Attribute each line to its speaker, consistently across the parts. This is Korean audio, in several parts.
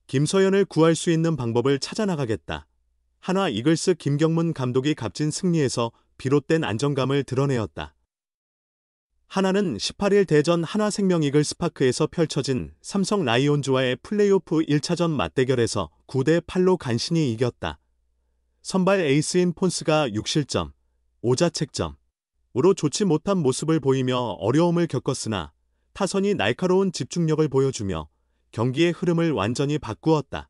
Speaker 1: 김서현을 구할 수 있는 방법을 찾아나가겠다. 한화 이글스 김경문 감독이 값진 승리에서 비롯된 안정감을 드러내었다. 한화는 18일 대전 한화생명 이글스파크에서 펼쳐진 삼성 라이온즈와의 플레이오프 1차전 맞대결에서 9대8로 간신히 이겼다. 선발 에이스인 폰스가 6실점, 5자책점으로 좋지 못한 모습을 보이며 어려움을 겪었으나 타선이 날카로운 집중력을 보여주며 경기의 흐름을 완전히 바꾸었다.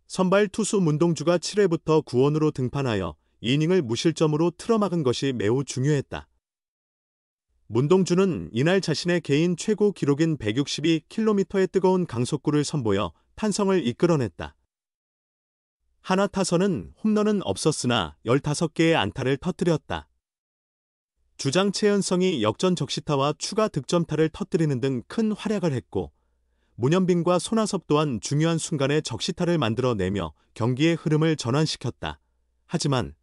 Speaker 1: 선발 투수 문동주가 7회부터 구원으로 등판하여 이닝을 무실점으로 틀어막은 것이 매우 중요했다. 문동주는 이날 자신의 개인 최고 기록인 162km의 뜨거운 강속구를 선보여 탄성을 이끌어냈다. 한화 타선은 홈런은 없었으나 15개의 안타를 터뜨렸다. 주장 최은성이 역전 적시타와 추가 득점타를 터뜨리는 등 큰 활약을 했고 문현빈과 손아섭 또한 중요한 순간에 적시타를 만들어내며 경기의 흐름을 전환시켰다. 하지만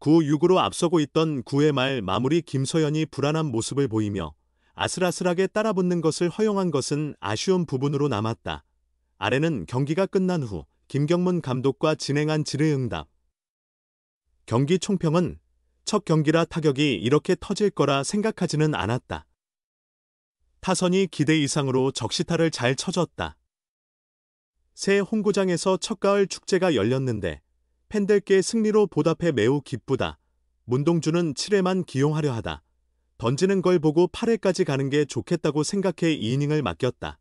Speaker 1: 9-6으로 앞서고 있던 9회 말 마무리 김서현이 불안한 모습을 보이며 아슬아슬하게 따라붙는 것을 허용한 것은 아쉬운 부분으로 남았다. 아래는 경기가 끝난 후 김경문 감독과 진행한 질의응답. 경기 총평은 첫 경기라 타격이 이렇게 터질 거라 생각하지는 않았다. 타선이 기대 이상으로 적시타를 잘 쳐줬다. 새 홈구장에서 첫가을 축제가 열렸는데 팬들께 승리로 보답해 매우 기쁘다. 문동주는 7회만 기용하려 하다. 던지는 걸 보고 8회까지 가는 게 좋겠다고 생각해 2이닝을 맡겼다.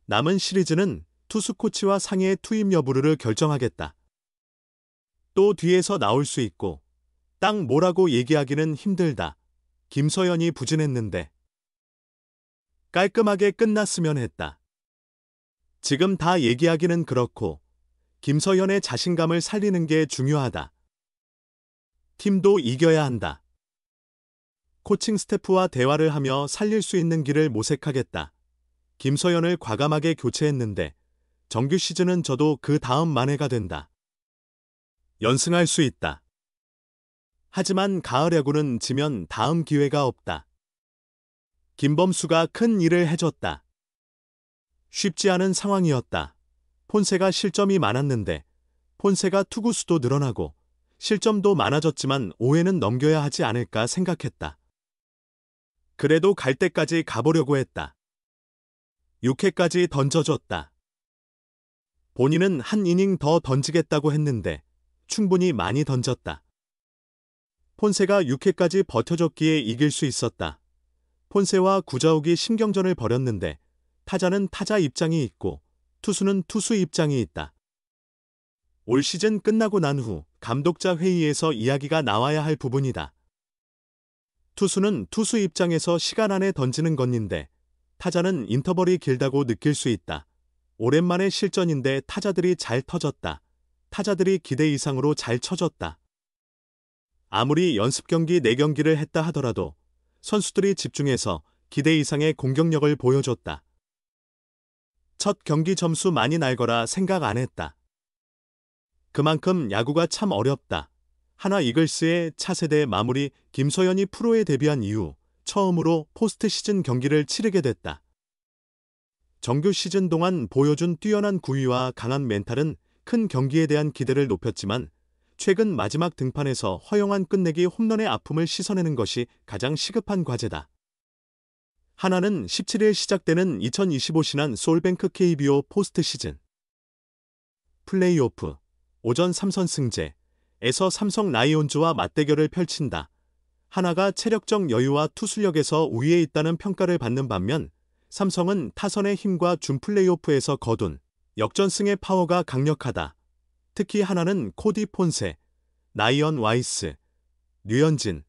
Speaker 1: 남은 시리즈는 투수 코치와 상의의 투입 여부를 결정하겠다. 또 뒤에서 나올 수 있고 딱 뭐라고 얘기하기는 힘들다. 김서현이 부진했는데 깔끔하게 끝났으면 했다. 지금 다 얘기하기는 그렇고 김서현의 자신감을 살리는 게 중요하다. 팀도 이겨야 한다. 코칭 스태프와 대화를 하며 살릴 수 있는 길을 모색하겠다. 김서현을 과감하게 교체했는데 정규 시즌은 저도 그 다음 만회가 된다. 연승할 수 있다. 하지만 가을 야구는 지면 다음 기회가 없다. 김범수가 큰 일을 해줬다. 쉽지 않은 상황이었다. 폰세가 실점이 많았는데 폰세가 투구수도 늘어나고 실점도 많아졌지만 5회는 넘겨야 하지 않을까 생각했다. 그래도 갈 때까지 가보려고 했다. 6회까지 던져줬다. 본인은 한 이닝 더 던지겠다고 했는데 충분히 많이 던졌다. 폰세가 6회까지 버텨줬기에 이길 수 있었다. 폰세와 구자욱이 신경전을 벌였는데 타자는 타자 입장이 있고 투수는 투수 입장이 있다. 올 시즌 끝나고 난 후 감독자 회의에서 이야기가 나와야 할 부분이다. 투수는 투수 입장에서 시간 안에 던지는 건인데 타자는 인터벌이 길다고 느낄 수 있다. 오랜만에 실전인데 타자들이 잘 터졌다. 타자들이 기대 이상으로 잘 쳐줬다. 아무리 연습 경기 4경기를 했다 하더라도 선수들이 집중해서 기대 이상의 공격력을 보여줬다. 첫 경기 점수 많이 날 거라 생각 안 했다. 그만큼 야구가 참 어렵다. 한화 이글스의 차세대 마무리 김서현이 프로에 데뷔한 이후 처음으로 포스트 시즌 경기를 치르게 됐다. 정규 시즌 동안 보여준 뛰어난 구위와 강한 멘탈은 큰 경기에 대한 기대를 높였지만 최근 마지막 등판에서 허용한 끝내기 홈런의 아픔을 씻어내는 것이 가장 시급한 과제다. 한화는 17일 시작되는 2025 신한 솔뱅크 KBO 포스트 시즌 플레이오프 오전 3선승제에서 삼성 라이온즈와 맞대결을 펼친다. 한화가 체력적 여유와 투수력에서 우위에 있다는 평가를 받는 반면 삼성은 타선의 힘과 준 플레이오프에서 거둔 역전승의 파워가 강력하다. 특히 한화는 코디 폰세, 나이언 와이스, 류현진,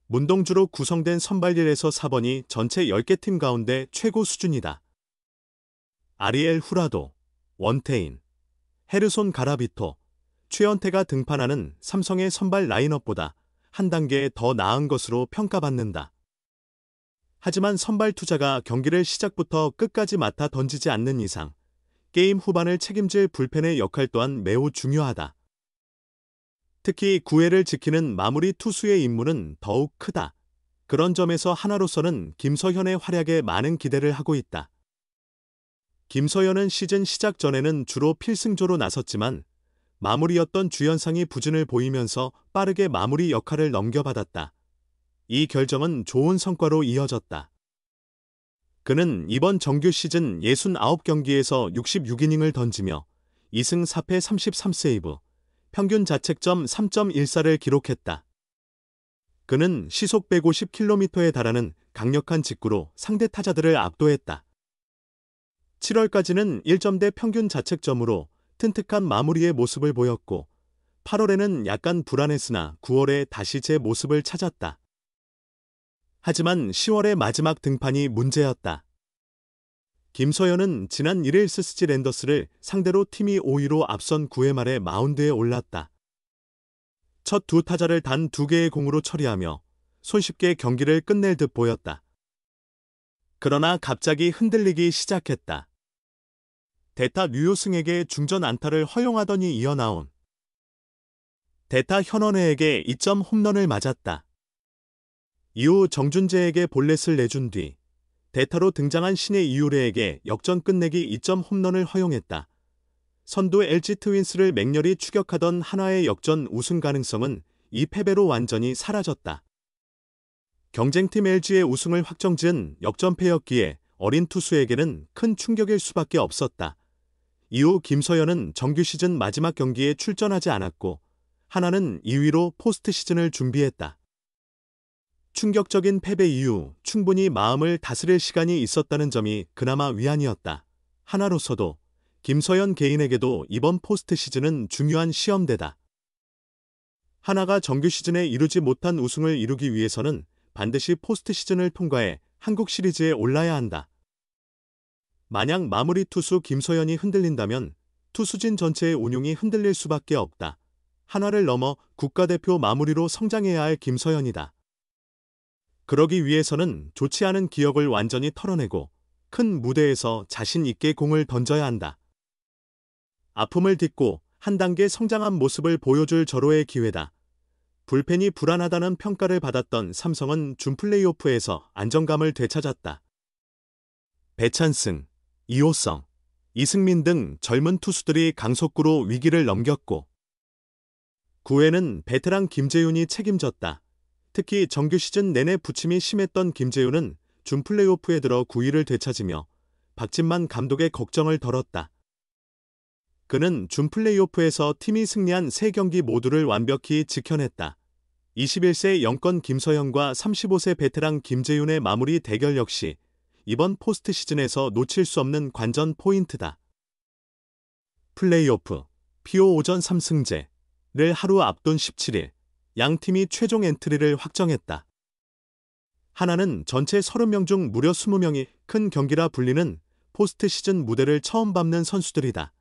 Speaker 1: 문동주로 구성된 선발 1에서 4번이 전체 10개 팀 가운데 최고 수준이다. 아리엘 후라도, 원태인, 헤르손 가라비토, 최연태가 등판하는 삼성의 선발 라인업보다 한 단계 더 나은 것으로 평가받는다. 하지만 선발 투자가 경기를 시작부터 끝까지 맡아 던지지 않는 이상 게임 후반을 책임질 불펜의 역할 또한 매우 중요하다. 특히 9회를 지키는 마무리 투수의 임무는 더욱 크다. 그런 점에서 한화로서는 김서현의 활약에 많은 기대를 하고 있다. 김서현은 시즌 시작 전에는 주로 필승조로 나섰지만 마무리였던 주연상이 부진을 보이면서 빠르게 마무리 역할을 넘겨받았다. 이 결정은 좋은 성과로 이어졌다. 그는 이번 정규 시즌 69경기에서 66이닝을 던지며 2승 4패 33세이브, 평균 자책점 3.14를 기록했다. 그는 시속 150km에 달하는 강력한 직구로 상대 타자들을 압도했다. 7월까지는 1점대 평균 자책점으로 튼튼한 마무리의 모습을 보였고 8월에는 약간 불안했으나 9월에 다시 제 모습을 찾았다. 하지만 10월의 마지막 등판이 문제였다. 김서현은 지난 1일 스스지 랜더스를 상대로 팀이 5위로 앞선 9회 말에 마운드에 올랐다. 첫 두 타자를 단 2개의 공으로 처리하며 손쉽게 경기를 끝낼 듯 보였다. 그러나 갑자기 흔들리기 시작했다. 대타 류효승에게 중전 안타를 허용하더니 이어나온 대타 현원혜에게 2점 홈런을 맞았다. 이후 정준재에게 볼넷을 내준 뒤 대타로 등장한 신의 이유레에게 역전 끝내기 2점 홈런을 허용했다. 선두 LG 트윈스를 맹렬히 추격하던 한화의 역전 우승 가능성은 이 패배로 완전히 사라졌다. 경쟁팀 LG의 우승을 확정지은 역전패였기에 어린 투수에게는 큰 충격일 수밖에 없었다. 이후 김서현은 정규 시즌 마지막 경기에 출전하지 않았고 한화는 2위로 포스트 시즌을 준비했다. 충격적인 패배 이후 충분히 마음을 다스릴 시간이 있었다는 점이 그나마 위안이었다. 한화로서도 김서현 개인에게도 이번 포스트 시즌은 중요한 시험대다. 한화가 정규 시즌에 이루지 못한 우승을 이루기 위해서는 반드시 포스트 시즌을 통과해 한국 시리즈에 올라야 한다. 만약 마무리 투수 김서현이 흔들린다면 투수진 전체의 운용이 흔들릴 수밖에 없다. 한화를 넘어 국가대표 마무리로 성장해야 할 김서현이다. 그러기 위해서는 좋지 않은 기억을 완전히 털어내고 큰 무대에서 자신 있게 공을 던져야 한다. 아픔을 딛고 한 단계 성장한 모습을 보여줄 절호의 기회다. 불펜이 불안하다는 평가를 받았던 삼성은 준 플레이오프에서 안정감을 되찾았다. 배찬승, 이호성, 이승민 등 젊은 투수들이 강속구로 위기를 넘겼고 9회는 베테랑 김재윤이 책임졌다. 특히 정규 시즌 내내 부침이 심했던 김재윤은 준 플레이오프에 들어 9위를 되찾으며 박진만 감독의 걱정을 덜었다. 그는 준 플레이오프에서 팀이 승리한 3경기 모두를 완벽히 지켜냈다. 21세 영권 김서현과 35세 베테랑 김재윤의 마무리 대결 역시 이번 포스트 시즌에서 놓칠 수 없는 관전 포인트다. 플레이오프, PO 오전 3승제를 하루 앞둔 17일, 양 팀이 최종 엔트리를 확정했다. 하나는 전체 30명 중 무려 20명이 큰 경기라 불리는 포스트 시즌 무대를 처음 밟는 선수들이다.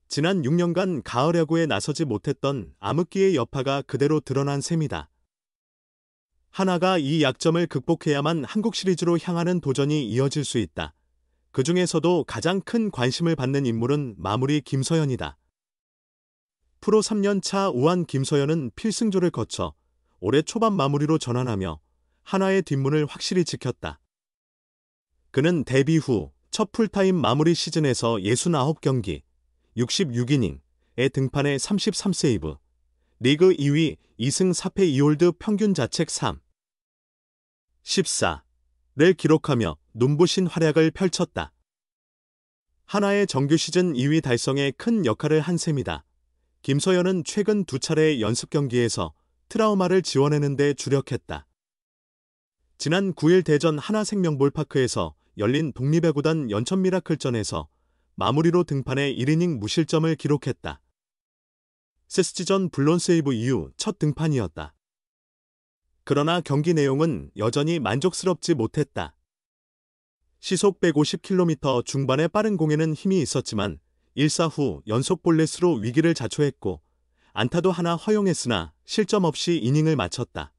Speaker 1: 지난 6년간 가을 야구에 나서지 못했던 암흑기의 여파가 그대로 드러난 셈이다. 하나가 이 약점을 극복해야만 한국 시리즈로 향하는 도전이 이어질 수 있다. 그 중에서도 가장 큰 관심을 받는 인물은 마무리 김서현이다. 프로 3년차 우한 김서현은 필승조를 거쳐 올해 초반 마무리로 전환하며 한화의 뒷문을 확실히 지켰다. 그는 데뷔 후 첫 풀타임 마무리 시즌에서 69경기, 66이닝에 등판해 33세이브, 리그 2위 2승 4패 2홀드 평균 자책 3, 14를 기록하며 눈부신 활약을 펼쳤다. 한화의 정규 시즌 2위 달성에 큰 역할을 한 셈이다. 김서현은 최근 2차례의 연습 경기에서 트라우마를 지워내는 데 주력했다. 지난 9일 대전 하나생명볼파크에서 열린 독립야구단 연천 미라클전에서 마무리로 등판해 1이닝 무실점을 기록했다. 세스지전 블론 세이브 이후 첫 등판이었다. 그러나 경기 내용은 여전히 만족스럽지 못했다. 시속 150km 중반의 빠른 공에는 힘이 있었지만 1사 후 연속 볼넷으로 위기를 자초했고 안타도 하나 허용했으나 실점 없이 이닝을 마쳤다.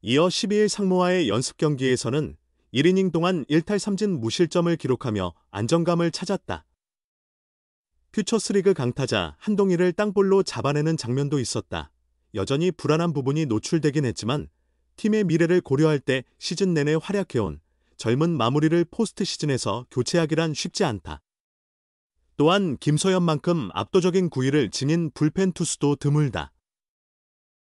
Speaker 1: 이어 12일 상무와의 연습 경기에서는 1이닝 동안 1탈3진 무실점을 기록하며 안정감을 찾았다. 퓨처스리그 강타자 한동희를 땅볼로 잡아내는 장면도 있었다. 여전히 불안한 부분이 노출되긴 했지만 팀의 미래를 고려할 때 시즌 내내 활약해온 젊은 마무리를 포스트 시즌에서 교체하기란 쉽지 않다. 또한 김서현만큼 압도적인 구위를 지닌 불펜 투수도 드물다.